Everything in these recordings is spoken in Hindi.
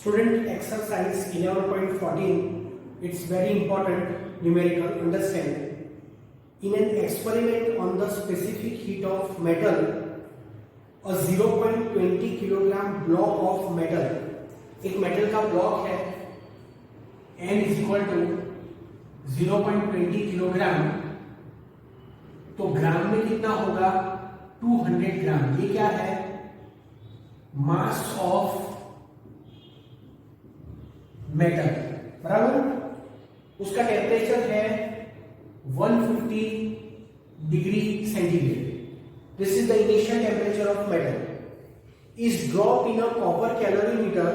Student exercise 11.14, it's very important numerical, understand. In an experiment on the specific heat of metal, a 0.20 kilogram block of metal, एक मेटल का ब्लॉक है n is equal to 0.20 kilogram, तो ग्राम में कितना होगा 200 ग्राम। ये क्या है, मास ऑफ मेटल, बराबर। उसका टेम्परेचर है 150 degree centigrade. This is the initial temperature of metal. Is drop in a copper calorimeter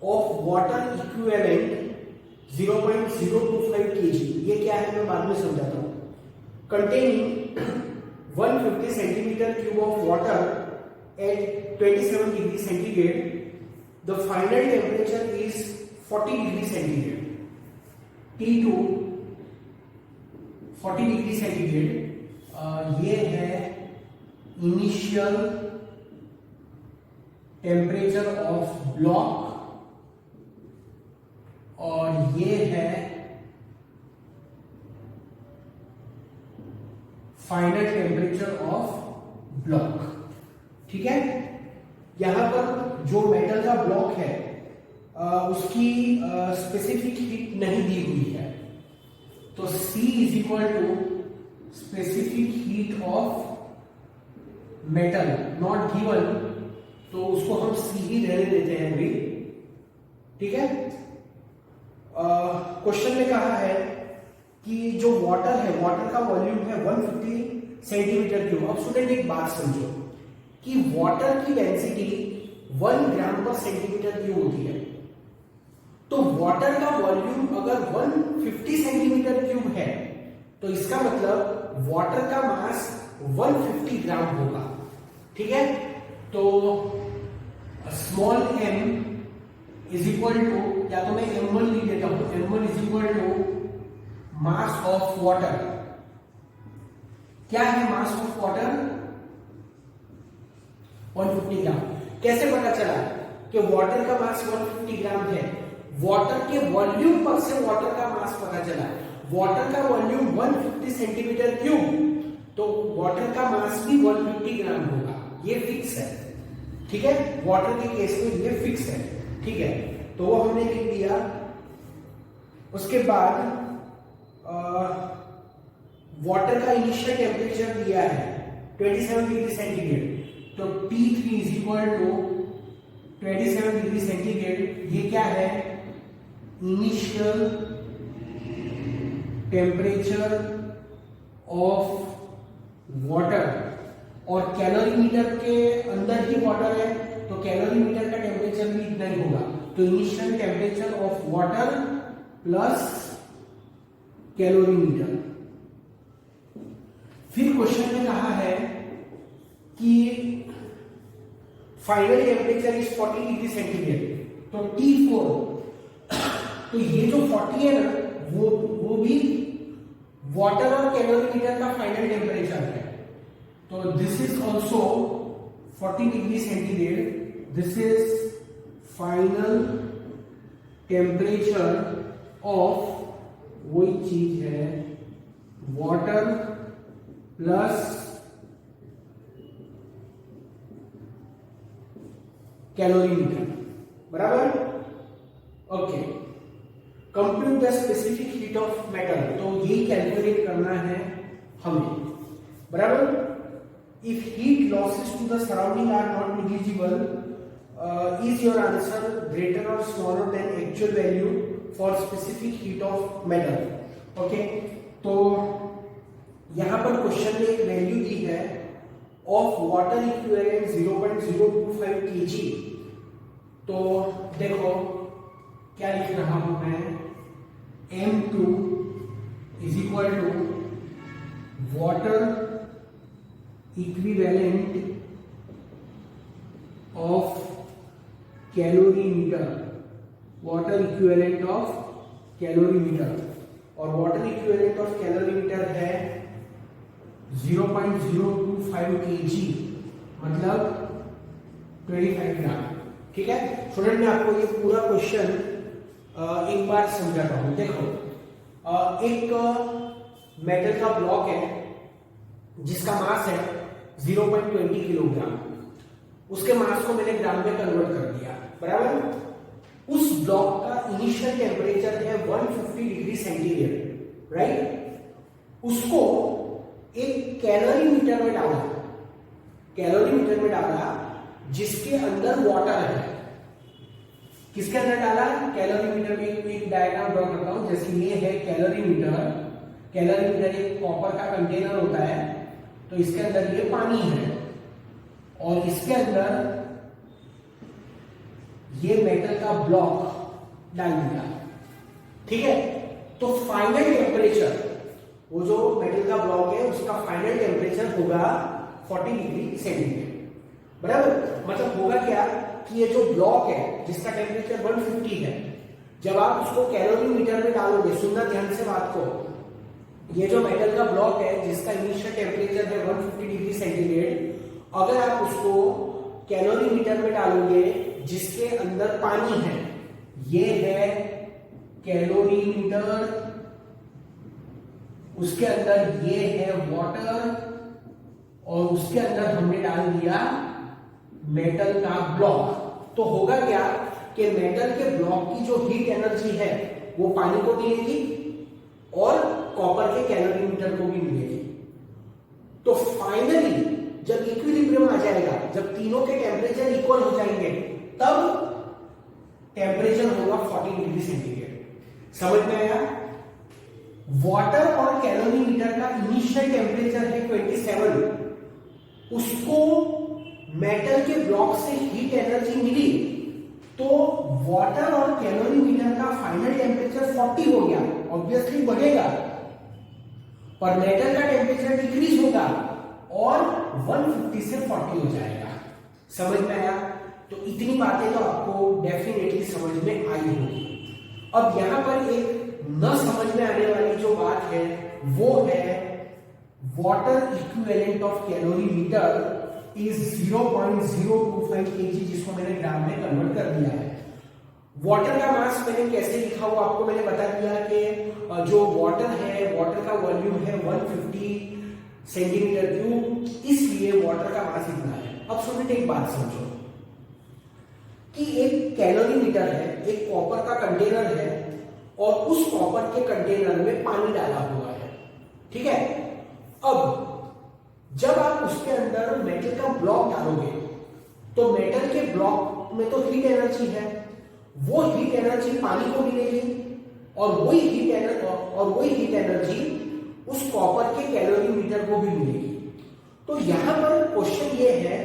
of water equivalent 0.025 kg। ये क्या है मैं बाद में समझाता हूं। Containing 150 centimetre cube of water at 27 degree centigrade. The final temperature is 40 degree centigrade. T2 40 degree centigrade. ये है इनिशियल टेम्परेचर ऑफ ब्लॉक और ये है फाइनल टेम्परेचर ऑफ ब्लॉक। ठीक है, यहां पर जो मेटल का ब्लॉक है उसकी स्पेसिफिक हीट नहीं दी हुई है, तो C is equal to specific heat of metal not given, तो उसको हम C ही रहने देते हैं अभी। ठीक है, क्वेश्चन में कहा है कि जो वाटर है, वाटर का वॉल्यूम है 150 सेंटीमीटर क्यूब। अब स्टूडेंट एक बात समझो कि वाटर की डेंसिटी 1 ग्राम पर सेंटीमीटर क्यूब होती है, तो वाटर का वॉल्यूम अगर 150 सेंटीमीटर क्यूब है तो इसका मतलब वाटर का मास 150 ग्राम होगा। ठीक है, तो small m is equal to, या तो मैं m1 लिख देता हूं, m1 is equal to mass of water. क्या है मास ऑफ वाटर? 150 ग्राम। कैसे पता चला कि वाटर का मास 150 ग्राम है? वाटर के वॉल्यूम पर से वाटर का मास पता चला। वाटर का वॉल्यूम 150 सेंटीमीटर क्यूब, तो वाटर का मास भी 150 ग्राम होगा। ये फिक्स है। ठीक है, वाटर के केस में ये फिक्स है। ठीक है, तो वो हमने लिख दिया। उसके बाद वाटर का इनिशियल टेम्परेचर दिया है 27 डिग्री सेंटीग्रेड, तो T3 is equal to 27 degree centigrade. ये क्या है, इनिशियल टेम्परेचर ऑफ वाटर, और कैलोरीमीटर के अंदर ही वाटर है, तो कैलोरीमीटर का टेम्परेचर भी इतना ही होगा। तो initial temperature of water plus calorimeter. फिर क्वेश्चन में कहा है कि final temperature is 40 degree centigrade, तो T4, तो ये जो 40 है ना, वो भी वाटर और कैलोरीमीटर का फाइनल टेम्परेचर है। तो this is also 40 degree centigrade. This is final temperature of, वही चीज है, वाटर प्लस कैलोरीमीटर, बराबर। Okay, compute the specific heat of metal, तो ये कैलकुलेट करना है हमें, बराबर। If heat losses to the surrounding are not negligible, is your answer greater or smaller than actual value for specific heat of metal. Okay, तो यहां पर क्वेश्चन में एक वैल्यू दी है ऑफ वाटर इक्विवेलेंट 0.025 kg। तो देखो क्या लिख रहा हूं मैं, M2 is equal to water equivalent of calorimeter, water equivalent of calorimeter, और वाटर इक्विवेलेंट ऑफ कैलोरीमीटर है 0.025 kg, मतलब 25 ग्राम। ठीक है स्टूडेंट, मैं आपको ये पूरा क्वेश्चन एक बार समझाता हूं। देखो, एक मेटल का ब्लॉक है जिसका मास है 0.20 किलोग्राम। उसके मास को मैंने ग्राम में कन्वर्ट कर दिया, बराबर। उस ब्लॉक का इनिशियल टेम्परेचर है 150 डिग्री सेंटीग्रेड, राइट। उसको एक कैलोरी मीटर में डाला, कैलोरी मीटर में डाला जिसके अंदर वाटर है। किसके अंदर डाला? कैलोरी मीटर में एक डायग्राम ड्रॉ करता हूं। जैसे ये है कैलोरी मीटर। कैलोरी मीटर एक कॉपर का कंटेनर होता है, तो इसके अंदर ये पानी है और इसके अंदर ये मेटल का ब्लॉक डाल दिया, ठीक है। तो फाइनल टेम्परेचर, वो जो मेटल का ब्लॉक है उसका फाइनल टेम्परेचर होगा 40 डिग्री सेंटीग्रेड, बराबर। मतलब होगा क्या कि ये जो ब्लॉक है जिसका टेम्परेचर 150 है, जब आप उसको कैलोरी मीटर में डालोगे, सुनना ध्यान से बात को, ये जो मेटल का ब्लॉक है जिसका इनिशियल टेम्परेचर है 150 डिग्री सेंटीग्रेड, अगर आप उसको कैलोरी मीटर में डालोगे जिसके अंदर पानी है, ये है कैलोरी मीटर, उसके अंदर ये है वाटर और उसके अंदर हमने डाल दिया मेटल का ब्लॉक। तो होगा क्या कि मेटल के ब्लॉक की जो हीट एनर्जी है वो पानी को मिलेगी और कॉपर के कैलोरी मीटर को भी मिलेगी। तो फाइनली जब इक्विलिब्रियम आ जाएगा, जब तीनों के टेम्परेचर इक्वल हो जाएंगे, तब टेम्परेचर होगा 40 डिग्री सेंटीग्रेड। समझ में आया? वाटर और कैलोरी मीटर का इनिशियल टेम्परेचर है 27, उसको मेटल के ब्लॉक से हीट एनर्जी मिली, तो वाटर और कैलोरी मीटर का फाइनल टेम्परेचर 40 हो गया, ऑब्वियसली बढ़ेगा, पर मेटल का टेम्परेचर डिक्रीज होगा और 150 से 40 हो जाएगा। समझ में आया? तो इतनी बातें तो आपको डेफिनेटली समझ में आई होगी। अब यहां पर एक न समझ में आने वाली जो बात है वो है water equivalent of calorimeter is 0.025 kg, जिसको मैंने ग्राम में कन्वर्ट कर दिया है। वाटर का मास मैंने कैसे लिखा हुआ आपको मैंने बता दिया कि जो वाटर है, वाटर का वॉल्यूम है 150 सेंटीमीटर क्यूब, इसलिए वाटर का मास इतना है। अब सुनिए एक बात समझो कि एक कैलोरी मीटर है, एक कॉपर का कंटेनर है और उस कॉपर के कंटेनर में पानी डाला हुआ है, ठीक है। अब जब आप उसके अंदर मेटल का ब्लॉक डालोगे तो मेटल के ब्लॉक में तो हीट एनर्जी है, वो हीट एनर्जी पानी को मिलेगी और वही हीट एनर्जी उस कॉपर के कैलोरी मीटर को भी मिलेगी। तो यहां पर क्वेश्चन ये है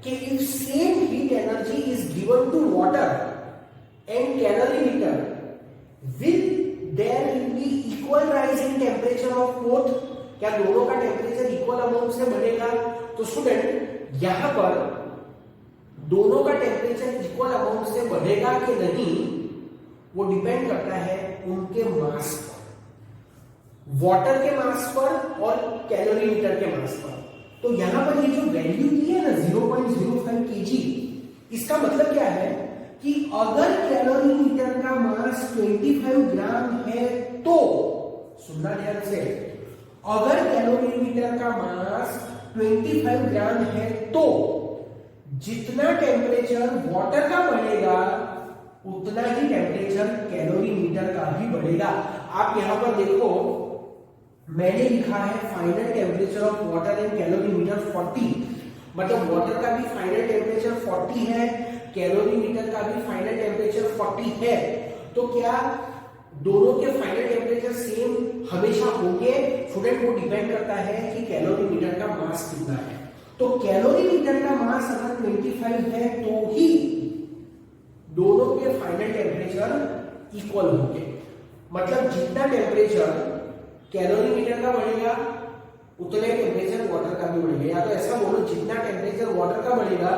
कि if same heat energy is given to water and calorimeter, will there will be equal rise in temperature of both? क्या दोनों का टेम्परेचर इक्वल अमाउंट से बढ़ेगा? तो स्टूडेंट यहां पर दोनों का टेम्परेचर इक्वल अमाउंट से बढ़ेगा कि नहीं, वो डिपेंड करता है उनके मास पर, वाटर के मास पर और कैलोरी मीटर के मास पर। तो यहां पर ये जो वैल्यू दी है ना 0.05 kg, इसका मतलब क्या है कि अगर कैलोरी मीटर का मास 25 ग्राम है तो, सुनना ध्यान से, अगर कैलोरी मीटर का मास 25 ग्राम है तो जितना टेम्परेचर वाटर का बढ़ेगा उतना ही टेम्परेचर कैलोरी मीटर का भी बढ़ेगा। आप यहां पर देखो, मैंने लिखा है final temperature of water and calorimeter 40, मतलब वाटर का भी फाइनल टेम्परेचर 40 है, कैलोरी मीटर का भी फाइनल टेम्परेचर 40 है। तो क्या दोनों के फाइनल टेम्परेचर सेम हमेशा होंगे? स्टूडेंट वो डिपेंड करता है कि कैलोरी मीटर का मास कितना है। तो कैलोरी मीटर का मास अगर 25 है तो ही दोनों के फाइनल टेम्परेचर इक्वल होंगे। मतलब जितना टेम्परेचर कैलोरी मीटर का बढ़ेगा उतना ही टेम्परेचर वाटर का भी बढ़ेगा, या तो ऐसा बोलो जितना टेम्परेचर वाटर का बढ़ेगा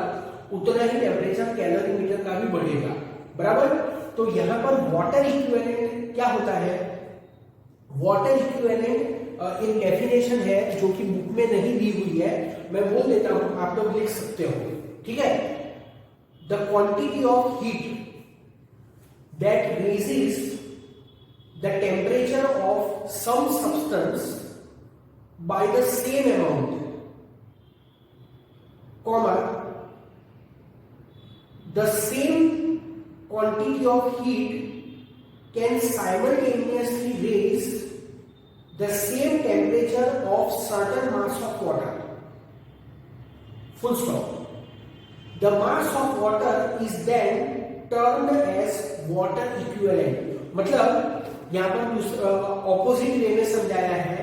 उतना ही टेम्परेचर कैलोरी मीटर का भी बढ़ेगा, बराबर। तो यहां पर वाटर इक्विवेलेंट क्या होता है? वाटर इक्विवेलेंट एक डेफिनेशन है जो कि बुक में नहीं दी हुई है, मैं बोल देता हूं, आप लोग लिख सकते हो, ठीक है। the quantity of heat that raises the temperature of some substance by the same amount, comma, the same quantity of heat can simultaneously raise the same temperature of certain mass of water. Full stop. The mass of water is then termed as water equivalent. मतलब यहां पर ऑपोजिट वे में समझाया है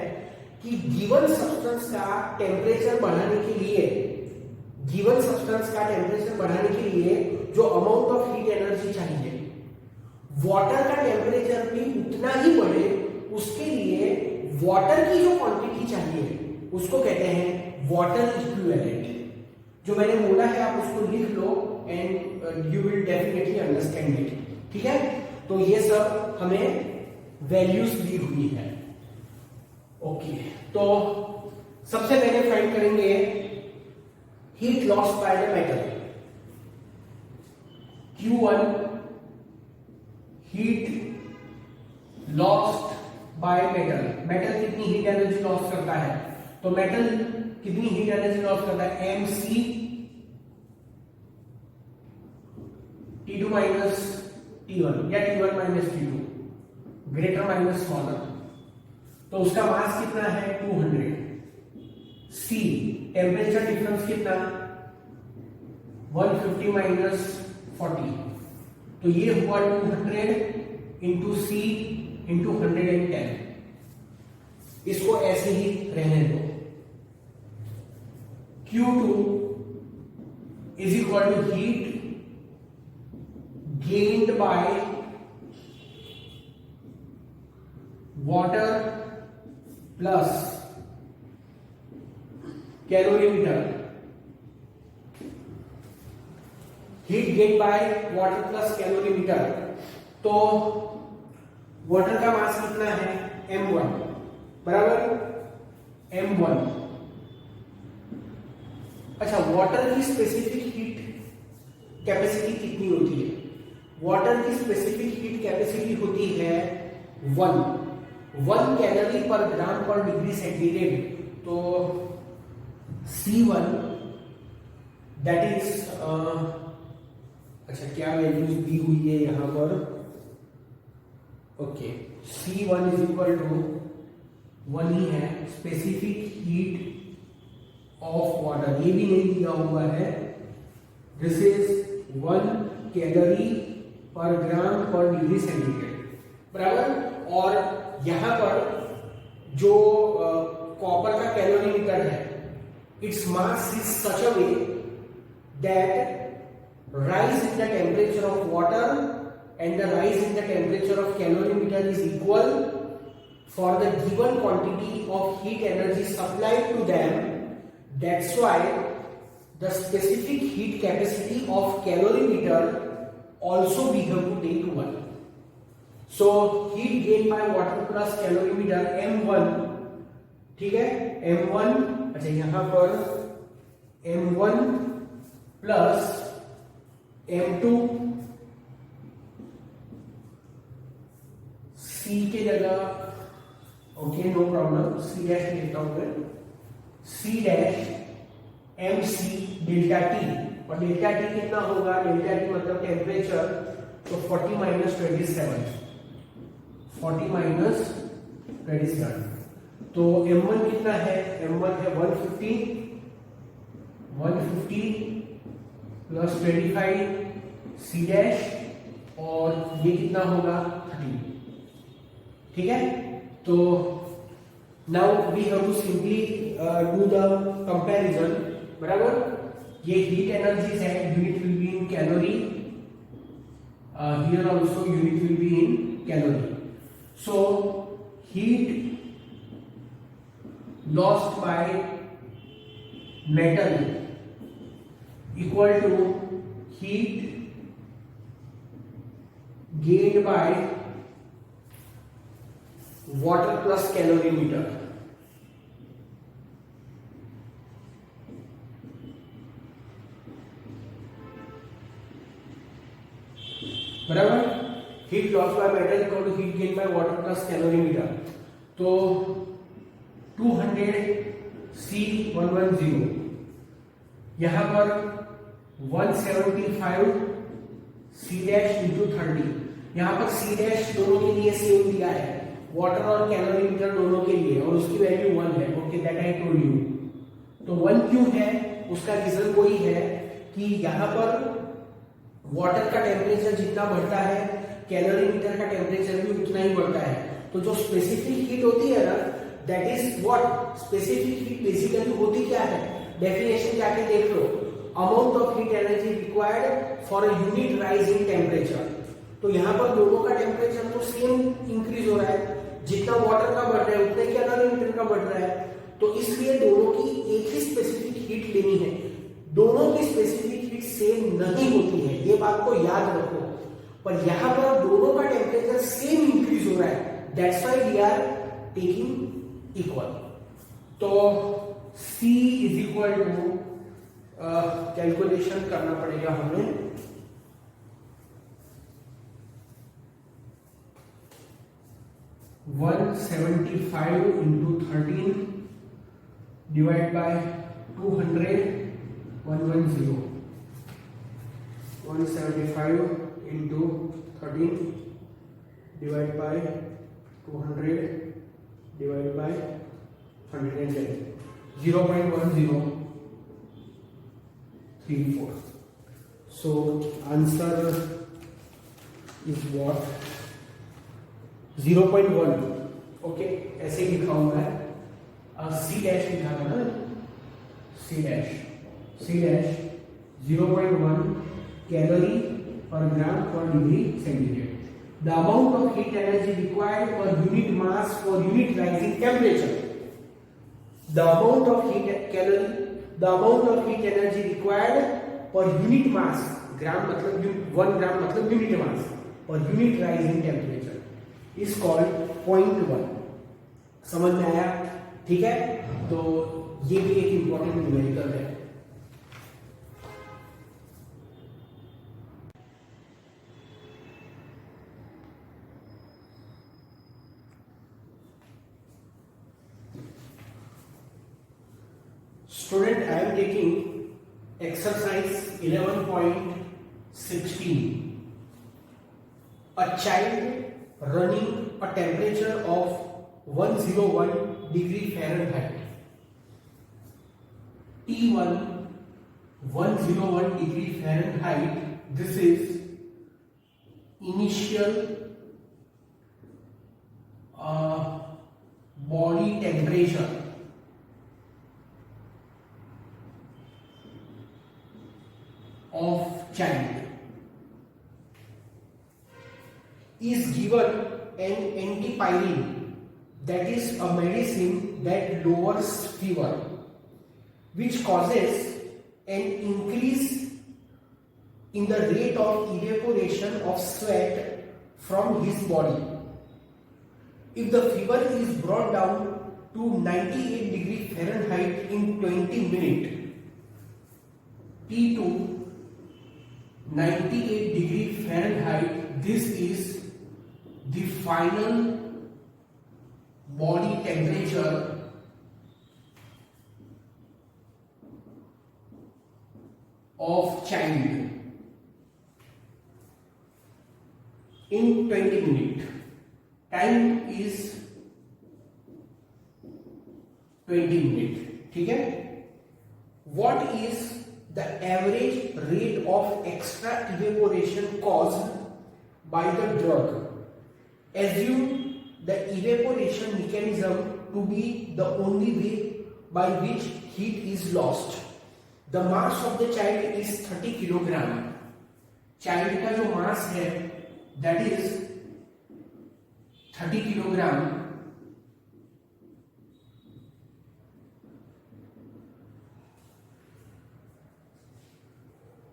कि गिवन सब्सटेंस का टेम्परेचर बढ़ाने के लिए जो अमाउंट ऑफ हीट एनर्जी चाहिए, वाटर का टेम्परेचर भी उतना ही बढ़े, उसके लिए वाटर की जो क्वांटिटी चाहिए उसको कहते हैं वाटर इक्विवेलेंट। जो मैंने बोला है आप उसको लिख लो and you will definitely understand it. ठीक है, तो ये सब हमें वैल्यूज दी हुई है। ओके, तो सबसे पहले फाइंड करेंगे heat loss by the metal. Q1 heat lost by metal. Metal कितनी हीट एनर्जी लॉस करता है? तो मेटल कितनी हीट एनर्जी लॉस करता है? mc T2 माइनस T1 या T1 minus T2 greater minus smaller. तो उसका मास कितना है? 200। c टेम्परेचर डिफरेंस कितना? 150 माइनस 40। तो ये हुआ 200 इंटू सी इंटू 110। इसको ऐसे ही रहने दो। Q2 is equal to heat gained by water plus calorimeter. Heat gain by water plus calorimeter. तो वाटर का मास कितना है? m1 बराबर m1। अच्छा, वाटर की स्पेसिफिक हीट कैपेसिटी कितनी होती है? वाटर की स्पेसिफिक हीट कैपेसिटी होती है 1 calorie per gram per degree centigrade. तो C1 दैट इज अच्छा, क्या वैल्यूज दी हुई है यहां पर? Okay, C1 is equal to 1 ही है। स्पेसिफिक हीट ऑफ वाटर ये भी नहीं दिया हुआ है। This is 1 calorie per gram per degree centigrade बराबर। और यहां पर जो कॉपर का कैलोरीमीटर है, its mass is such a way that rise in the temperature of water and the rise in the temperature of calorimeter is equal for the given quantity of heat energy supplied to them. That's why the specific heat capacity of calorimeter also we have to take 1. So heat gained by water plus calorimeter m1, ठीक है, m1। अच्छा, यहां पर m1 प्लस m2 c के जगह, okay no problem, c dash लिखता हूं मैं, c dash mc delta T. और डेल्टा टी कितना होगा? डेल्टा टी मतलब टेम्परेचर, तो 40 माइनस 27, 40 माइनस 27। तो m1 कितना है? m1 है 150 प्लस 25 सी डैश, और ये कितना होगा? 30। ठीक है, तो now we have to simply do the comparison बराबर। ये हीट एनर्जीज है, unit will be in calorie, here also unit will be in calorie. So heat lost by metal equal to heat gained by water plus calorimeter। बराबर। Heat loss by metal equal to heat gain by water plus calorimeter. तो 200 C110, यहां पर 175 C डैश इंटू 30। यहां पर C डैश दोनों के लिए सेम दिया है, वाटर और कैलोरीमीटर दोनों के लिए, और उसकी वैल्यू 1 है। Okay, that I told you. तो 1 क्यों है, उसका रीजन वही है कि यहाँ पर वाटर का टेम्परेचर जितना बढ़ता है, कैलोरीमीटर का टेम्परेचर भी उतना ही बढ़ता है। तो जो स्पेसिफिक हीट होती है ना, that is what specific heat basically होती क्या है, डेफिनेशन जाके देख लो, amount of heat energy required for a unit rise in temperature. तो यहाँ पर दोनों का टेम्परेचर तो सेम इंक्रीज हो रहा है, जितना वाटर का बढ़ रहा है उतना कैलोरीमीटर का बढ़ रहा है। तो इसलिए दोनों की एक ही स्पेसिफिक हीट लेनी है। दोनों की स्पेसिफिक हीट सेम नहीं होती है, ये बात को याद रखो। पर यहाँ पर दोनों का टेम्परेचर सेम इंक्रीज हो रहा है, that's why we are taking equal. तो C is equal to, calculation करना पड़ेगा हमें, one 75 into 13 divide by 200 110, 175 into 13 divide by 200 divide by 110, 0.1034। So answer is what? 0.1। Okay, ऐसे ही लिखा हूं मैं, C डैश लिखा था ना, C dash 0.1 calorie per gram per degree centigrade. The amount of heat energy required per unit mass for unit rising temperature. The amount of heat calorie, the amount of heat energy required per unit mass, gram मतलब 1 ग्राम मतलब यूनिट मास, और unit rising temperature is called 0.1। समझ में आया? ठीक है, तो ये भी एक इंपॉर्टेंट न्यूमेरिकल है। Student, I am taking exercise 11.16. A child running a temperature of 101 degree Fahrenheit. T1 101 degree Fahrenheit. This is initial body temperature of child. Is given an antipyrine, that is a medicine that lowers fever, which causes an increase in the rate of evaporation of sweat from his body. If the fever is brought down to 98 degree Fahrenheit in 20 minutes, T2 98 degree Fahrenheit, this is the final body temperature of child in 20 minutes. Time is 20 minutes. ठीक है? What is the average rate of extra evaporation caused by the drug? Assume the evaporation mechanism to be the only way by which heat is lost. The mass of the child is 30 kilogram. Child का जो mass है that is 30 kilogram.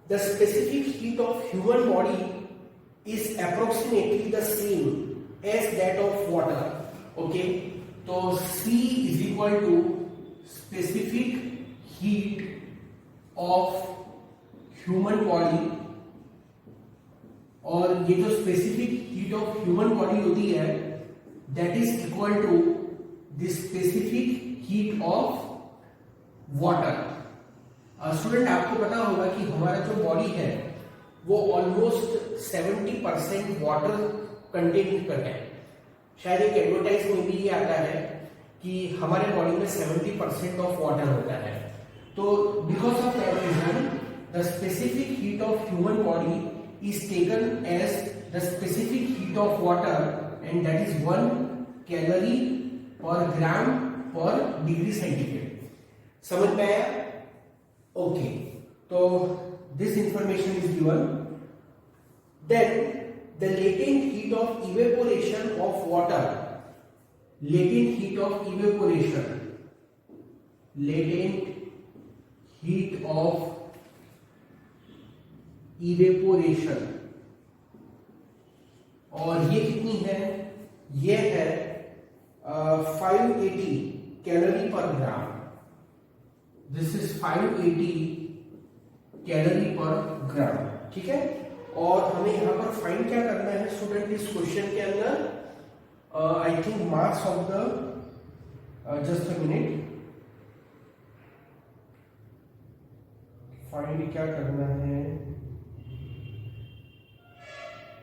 The specific heat of human body is approximately the same as that of water. Okay, so C is equal to specific heat of human body और ये जो specific heat of human body होती है that is equal to the specific heat of water. Student आपको पता होगा कि हमारा जो बॉडी है वो ऑलमोस्ट 70% वाटर कंटेन करता है। शायद एक एडवर्टाइज में भी ये आता है कि हमारे बॉडी में 70% ऑफ वाटर होता है। तो because of that reason the specific heat of human body is taken as the specific heat of water and that is 1 calorie per gram per degree centigrade। समझ में आया? ओके, तो this information is given। Then the latent heat of evaporation of water, latent heat of evaporation, latent heat of evaporation, और ये कितनी है? ये है 580 calorie per gram. This is 580 calorie per ग्राम, ठीक है। और हमें यहां पर फाइंड क्या करना है स्टूडेंट इस क्वेश्चन के अंदर? I think mass of the, just a minute, find क्या करना है?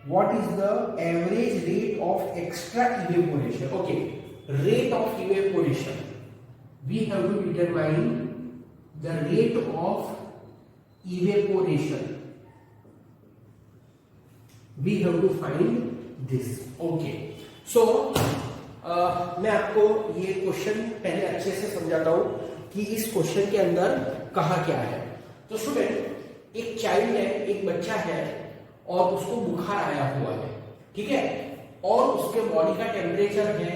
What is the average rate of extra evaporation? Okay, rate of evaporation. We have to determine the rate of evaporation. We have to find this. Okay. So मैं आपको ये क्वेश्चन पहले अच्छे से समझाता हूं कि इस क्वेश्चन के अंदर कहा क्या है। तो स्टूडेंट, एक चाइल्ड है, एक बच्चा है और उसको बुखार आया हुआ है, ठीक है, और उसके बॉडी का टेम्परेचर है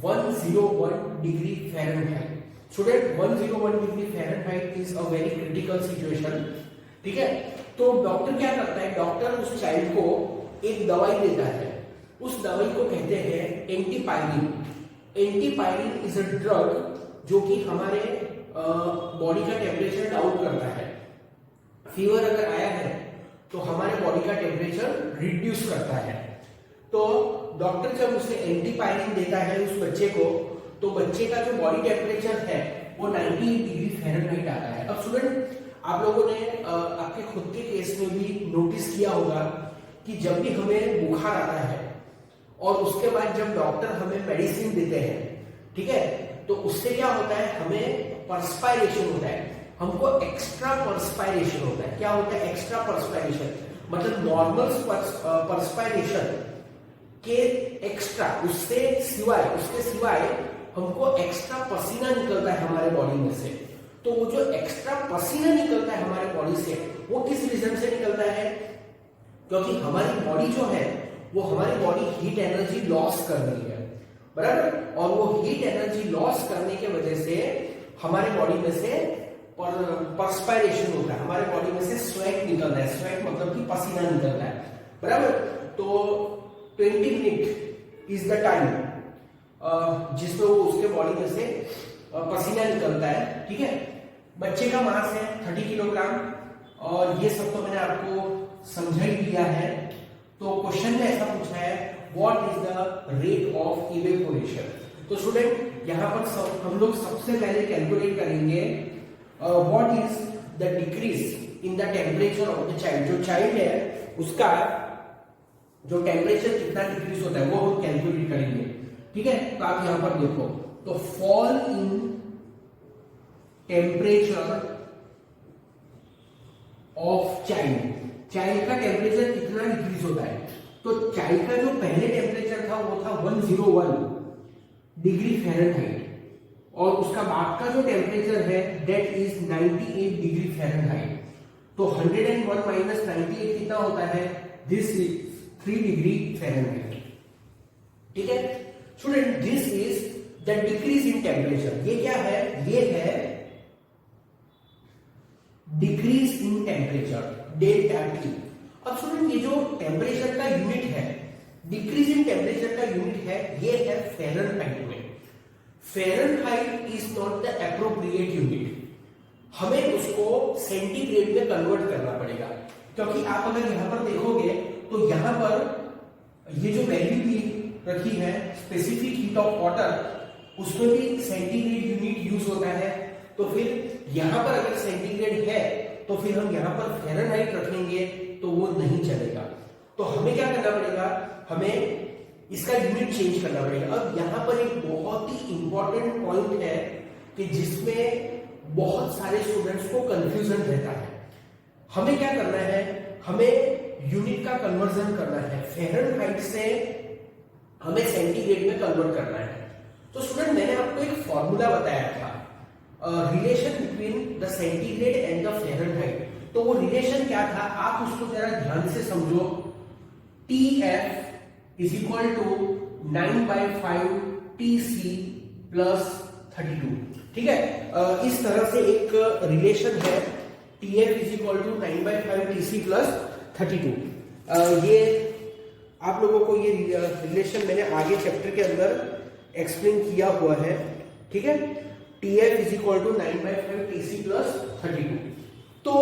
101 degree Fahrenheit. Student, 101 degree Fahrenheit is a very critical situation, ठीक है। तो डॉक्टर क्या करता है? डॉक्टर उस चाइल्ड को एक दवाई देता है। उस दवाई को कहते हैं antipyrine. Antipyrine is a drug जो कि हमारे बॉडी का टेम्परेचर डाउन करता है। फीवर अगर आया है तो हमारे बॉडी का टेम्परेचर रिड्यूस करता है। तो डॉक्टर जब उसे एंटीपायरिन देता है उस बच्चे को, तो बच्चे का जो बॉडी टेम्परेचर है वो 90 डिग्री फ़ारेनहाइट आता है। अब स्टूडेंट, आप लोगों ने आपके खुद के केस में भी नोटिस किया होगा कि जब भी हमें बुखार आता है और उसके बाद जब डॉक्टर हमें मेडिसिन देते हैं, ठीक है, तो उससे क्या होता है? हमें पर्सपायरेशन होता है, हमको एक्स्ट्रा पर्सपायरेशन होता है। क्या होता है एक्स्ट्रा पर्सपायरेशन? मतलब नॉर्मल पर्सपायरेशन के एक्स्ट्रा, उसके सिवाय हमको एक्स्ट्रा पसीना निकलता है हमारे बॉडी में से। तो वो जो एक्स्ट्रा पसीना निकलता है हमारे बॉडी से, वो किस रीजन से निकलता है? क्योंकि हमारी बॉडी जो है वो हमारी बॉडी हीट एनर्जी लॉस कर रही है, बराबर, और वो हीट एनर्जी लॉस करने के वजह से हमारे बॉडी में से पर्सपायरेशन होता है, हमारे बॉडी में से स्वेट निकलता है। स्वेट मतलब कि पसीना निकलता है, बराबर। तो 20 मिनट इज द टाइम जिसमें वो उसके बॉडी में से पसीना निकलता है, ठीक है। बच्चे का मास है 30 किलोग्राम, और ये सब तो मैंने आपको समझा ही दिया है। तो क्वेश्चन में ऐसा पूछा है what is the rate of evaporation. तो स्टूडेंट, यहाँ पर हम लोग सबसे पहले कैलकुलेट करेंगे what is the decrease in the temperature of the child. जो चाइल्ड है उसका जो टेम्परेचर कितना डिक्रीज होता है वो हम कैलकुलेट करेंगे, ठीक है। तो आप यहां पर देखो, तो fall in temperature of child, child का टेम्परेचर कितना डिक्रीज होता है? तो चाइल्ड का जो पहले टेम्परेचर था वो था 101 डिग्री फ़ारेनहाइट, और उसका बाद का जो टेम्परेचर है दैट इज 98 डिग्री फ़ारेनहाइट। तो 101 माइनस 98 कितना होता है? दिस इज 3 डिग्री फ़ारेनहाइट, ठीक है। Student, this is the decrease in temperature. ये क्या है? ये है decrease in temperature, delta T. अब स्टूडेंट, ये जो टेम्परेचर का यूनिट है, डिक्रीज इन टेम्परेचर का यूनिट है, ये है फ़ारेनहाइट में। Fahrenheit is not the appropriate unit, हमें उसको सेंटीग्रेड में कन्वर्ट करना पड़ेगा। क्योंकि आप अगर यहां पर देखोगे तो यहां पर ये जो वैल्यू भी रखी है स्पेसिफिक हीट ऑफ वाटर, उसमें भी सेंटीग्रेड यूनिट यूज होता है। तो फिर यहां पर अगर सेंटीग्रेड है तो फिर हम यहां पर फ़ारेनहाइट रखेंगे तो वो नहीं चलेगा। तो हमें क्या करना पड़ेगा, हमें इसका यूनिट चेंज करना पड़ेगा। अब यहां पर एक बहुत ही इंपॉर्टेंट पॉइंट है कि जिसमें बहुत सारे स्टूडेंट्स को कंफ्यूजन रहता है। हमें क्या करना है, हमें यूनिट का कन्वर्जन करना है, फ़ारेनहाइट से हमें सेंटीग्रेड में कन्वर्ट करना है। तो स्टूडेंट मैंने आपको एक फॉर्मूला बताया था, relation between the centigrade and the Fahrenheit. तो वो रिलेशन क्या था, आप उसको जरा ध्यान से समझो। TF is equal to 9/5 TC plus 32। ठीक है, इस तरह से एक रिलेशन है, TF is equal to 9/5 TC plus 32। ये आप लोगों को ये रिलेशन मैंने आगे चैप्टर के अंदर एक्सप्लेन किया हुआ है। ठीक है, TF is equal to 9/5 TC plus 32। तो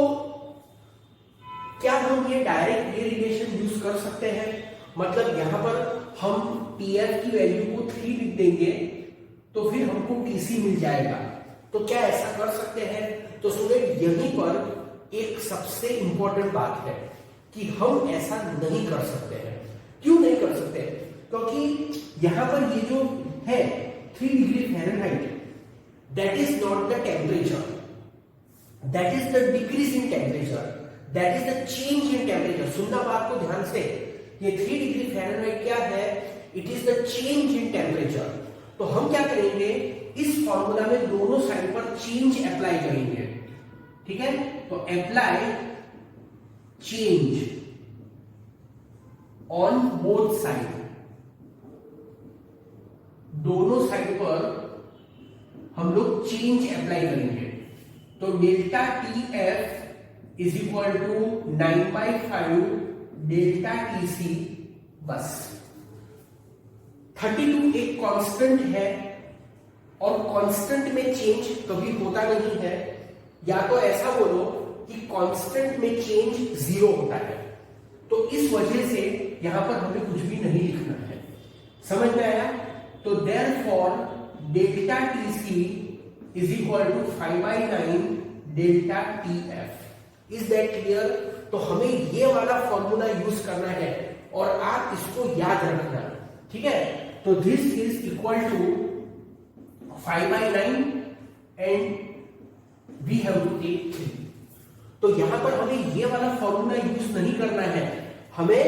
क्या हम ये डायरेक्ट ये रिलेशन यूज कर सकते हैं, मतलब यहां पर हम TF की वैल्यू को 3 लिख देंगे तो फिर हमको TC मिल जाएगा। तो क्या ऐसा कर सकते हैं? तो स्टूडेंट यहीं पर एक सबसे इंपॉर्टेंट बात है कि हम ऐसा नहीं कर सकते हैं। क्यों नहीं कर सकते? क्योंकि यहां पर ये जो है 3 degree Fahrenheit, that is not the temperature, that is the decrease in temperature, that is the change in temperature. सुनना बात को ध्यान से, ये 3 डिग्री फ़ारेनहाइट क्या है? It is the change in temperature. तो हम क्या करेंगे, इस फॉर्मूला में दोनों साइड पर चेंज अप्लाई करेंगे। ठीक है, तो apply change on both side, दोनों साइड पर हम लोग चेंज अप्लाई करेंगे। तो delta TF is equal to 9/5 delta TC, बस 32 एक कांस्टेंट है और कांस्टेंट में चेंज कभी होता नहीं है। या तो ऐसा बोलो कि कांस्टेंट में चेंज 0 होता है। तो इस वजह से यहां पर हमें कुछ भी नहीं लिखना है। समझ में आया? तो therefore delta TC is equal to 5/9 delta TF। Is that clear? तो हमें ये वाला फॉर्मूला यूज करना है और आप इसको याद रखना। ठीक है, तो this is equal to 5/9 and we have to take 3। तो यहां पर हमें ये वाला फॉर्मूला यूज नहीं करना है, हमें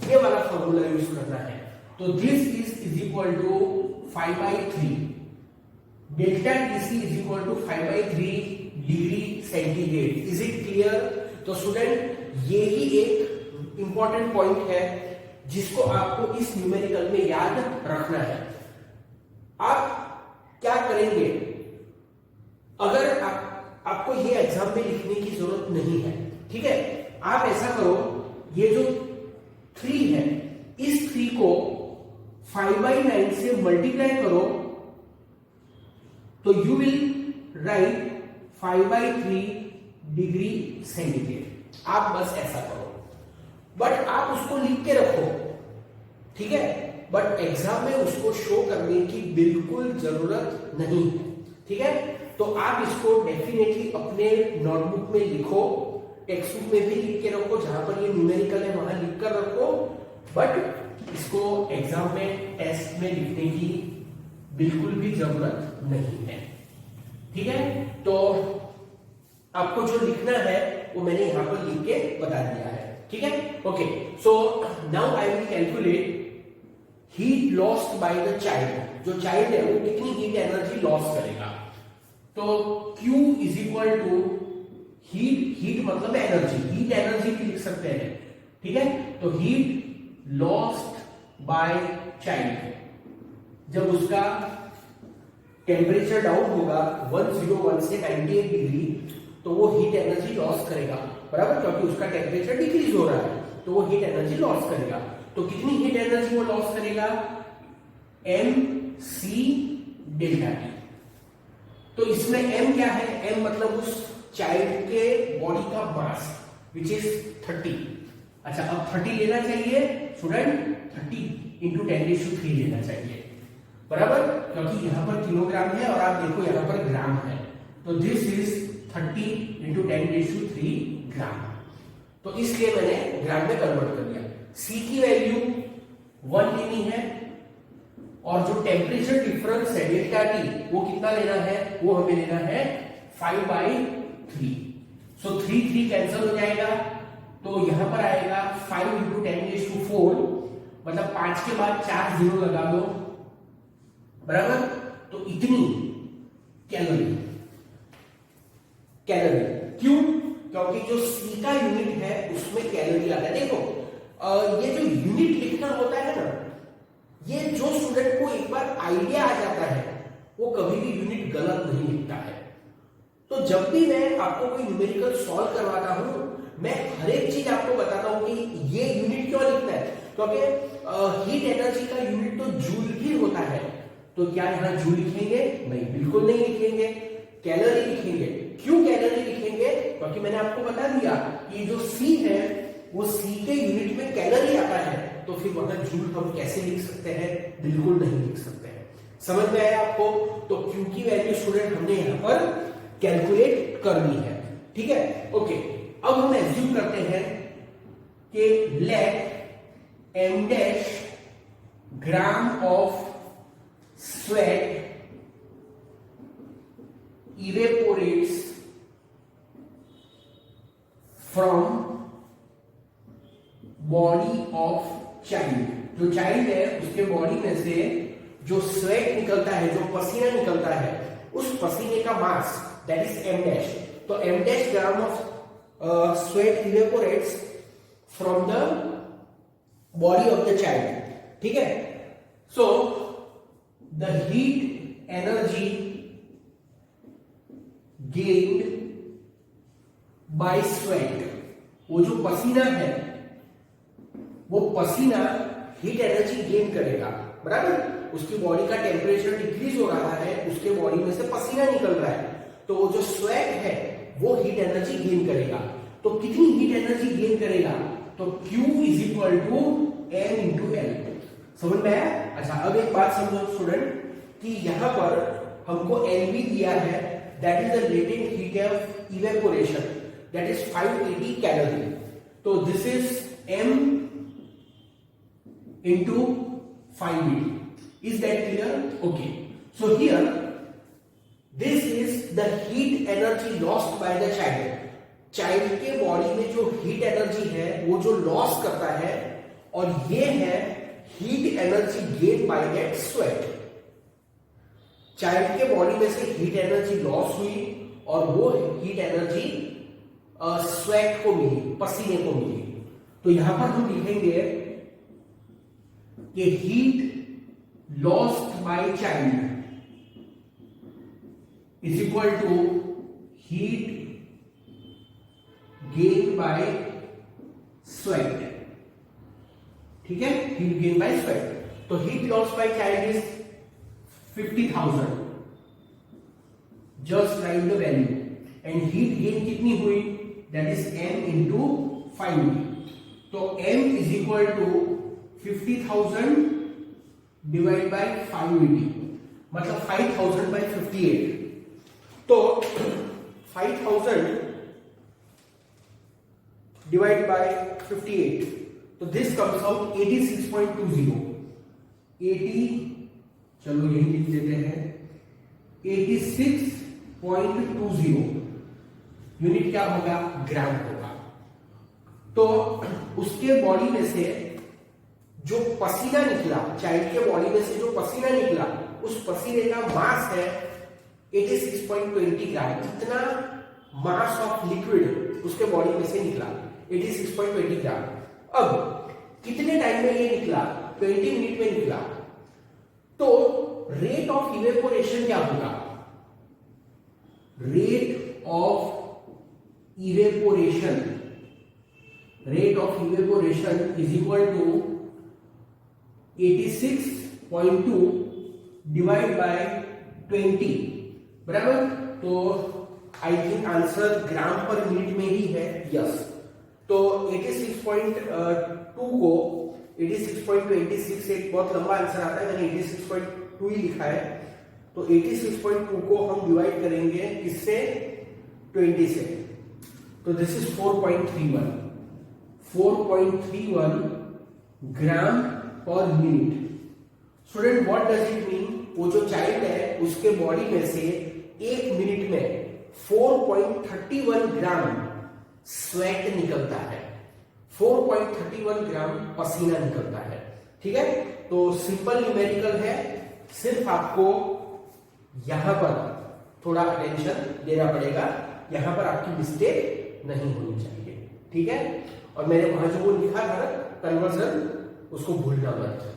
ये वाला फॉर्मूला यूज करना है। तो this is equal to 5/3 delta TC is equal to 5/3 degree centigrade. Is it clear? तो स्टूडेंट ये ही एक इंपॉर्टेंट पॉइंट है जिसको आपको इस न्यूमेरिकल में याद रखना है। आप क्या करेंगे, अगर आपको ये एग्जाम में लिखने की जरूरत नहीं है, ठीक है, आप ऐसा करो, ये जो 3 है, इस 3 को 5/9 से मल्टीप्लाई करो तो you will write 5/3 degree centigrade. आप बस ऐसा करो, बट आप उसको लिख के रखो। ठीक है, बट एग्जाम में उसको शो करने की बिल्कुल जरूरत नहीं है। ठीक है, तो आप इसको डेफिनेटली अपने नोटबुक में लिखो, टेक्स्ट बुक में भी लिख के रखो, जहां पर ये न्यूमेरिकल है वहां लिख कर रखो, बट इसको एग्जाम में टेस्ट में लिखने की बिल्कुल भी जरूरत नहीं है। ठीक है, तो आपको जो लिखना है वो मैंने यहां पर लिख के बता दिया है। ठीक है, okay, so now I will calculate heat lost by the child. जो चाइल्ड है वो कितनी हीट एनर्जी लॉस करेगा। तो Q is equal to heat मतलब एनर्जी, हीट एनर्जी भी लिख सकते हैं। ठीक है, तो हीट लॉस्ट बाय चाइल्ड, जब उसका टेम्परेचर डाउन होगा 101 से 98 डिग्री, तो वो हीट एनर्जी लॉस करेगा, बराबर, क्योंकि उसका टेम्परेचर डिक्रीज हो रहा है, तो वो हीट एनर्जी लॉस करेगा। तो कितनी हीट एनर्जी वो लॉस करेगा? mc delta T. तो इसमें m क्या है? m मतलब उस चाइल्ड के बॉडी का मास विच इज 30, अच्छा, अब 30 लेना चाहिए स्टूडेंट, 30 इंटू 10⁻³ लेना चाहिए, बराबर, क्योंकि यहाँ पर किलोग्राम है और आप देखो यहाँ पर ग्राम है, तो दिस इज 30 इंटू 10⁻³ ग्राम। तो इसलिए मैंने ग्राम में कन्वर्ट कर दिया। सी की वैल्यू 1 लेनी है और जो टेम्परेचर डिफरेंस है डेल्टा टी वो कितना लेना है, वो हमें लेना है 5/3। सो 3 कैंसिल हो जाएगा, तो यहां पर आएगा 5 इंटू 10⁻⁴, मतलब 5 के बाद 4 जीरो लगा दो, बराबर, तो इतनी कैलोरी। क्यों? क्योंकि जो सी का यूनिट है उसमें कैलोरी आता है। देखो ये जो यूनिट लिखना होता है ना, ये जो स्टूडेंट को एक बार आइडिया आ जाता है वो कभी भी यूनिट गलत नहीं लिखता है। तो जब भी मैं आपको कोई न्यूमेरिकल सॉल्व करवाता हूं, मैं हर एक चीज आपको बताता हूं कि ये यूनिट क्यों लिखना है, क्योंकि हीट एनर्जी का यूनिट तो जूल भी होता है। तो क्या यहां जूल लिखेंगे? नहीं, बिल्कुल नहीं लिखेंगे, कैलोरी लिखेंगे। क्यों कैलोरी लिखेंगे? क्योंकि मैंने आपको बता दिया कि जो सी है वो सी के यूनिट में कैलोरी आता है, तो फिर वहां जूल हम कैसे लिख सकते हैं? बिल्कुल नहीं लिख सकते हैं। समझ में आया आपको? तो क्यू की वैल्यू स्टूडेंट हमने यहां पर कैलकुलेट करनी है, ठीक है, ओके। अब हम एज्यूम करते हैं कि let m dash gram of sweat evaporates from body of child. जो चाइल्ड है उसके बॉडी में से जो स्वेट निकलता है, जो पसीना निकलता है, उस पसीने का mass that is m dash. तो m dash gram of sweat evaporates from the body of the child, ठीक है। So the heat energy gained by sweat, वो जो पसीना है वो पसीना हीट एनर्जी गेन करेगा, बराबर। उसकी बॉडी का टेम्परेचर डिक्रीज हो रहा है, उसके बॉडी में से पसीना निकल रहा है, तो वो जो स्वेट है वो हीट एनर्जी गेन करेगा। तो कितनी हीट एनर्जी गेन करेगा? तो Q is equal to M into L। समझ में आया? अच्छा, अब एक बात समझो स्टूडेंट कि यहां पर हमको L भी दिया है, that is the latent heat of evaporation, that is 580 calorie. तो this is M into 580. Is that clear? Okay. So here, this is the heat energy lost by the child. Child के बॉडी में जो हीट एनर्जी है वो जो लॉस करता है, और ये है heat energy gain by that sweat. Child के बॉडी में से हीट एनर्जी लॉस हुई और वो हीट एनर्जी स्वेट को मिली, पसीने को मिली। तो यहां पर हम लिखेंगे कि heat lost by child is equal to heat gain by sweat, ठीक है, हीट गेन बाय स्वेट। तो heat loss by child is 50,000, just write the value, and heat gain कितनी हुई? That is m into 580। तो m is equal to 50,000 divide by 580, मतलब 5,000 बाय 58। तो 5,000 डिवाइड बाय 58, तो दिस कम्स आउट 86.20। 80, चलो यही लिख देते हैं, 86.20 यूनिट क्या होगा? ग्राम होगा। तो उसके बॉडी में से जो पसीना निकला, चाइल्ड के बॉडी में से जो पसीना निकला, उस पसीने का मास है 86.20 ग्राम। कितना मास ऑफ लिक्विड उसके बॉडी में से निकला? 86.20 ग्राम। अब कितने टाइम में ये निकला? 20 मिनट में निकला। तो रेट ऑफ इवेपोरेशन क्या होगा? Rate of evaporation is equal to 86.2 divide by 20, बराबर। तो आई थिंक आंसर ग्राम पर मिनट में ही है, यस। तो 86.2 को 86.26 एक बहुत लंबा आंसर आता है, मैंने 86.2 ही लिखा है। तो 86.2 को हम डिवाइड करेंगे किससे? 20 से। तो दिस इज 4.31 ग्राम पर minute. Student what does it mean? वो जो चाइल्ड है उसके बॉडी में से एक मिनट में 4.31 ग्राम स्वेट निकलता है, 4.31 ग्राम पसीना निकलता है। ठीक है, तो सिंपल न्यूमेरिकल है, सिर्फ आपको यहां पर थोड़ा अटेंशन देना पड़ेगा, यहां पर आपकी मिस्टेक नहीं होनी चाहिए। ठीक है, और मैंने वहां जो वो लिखा था कन्वर्जन, उसको भूलना मत।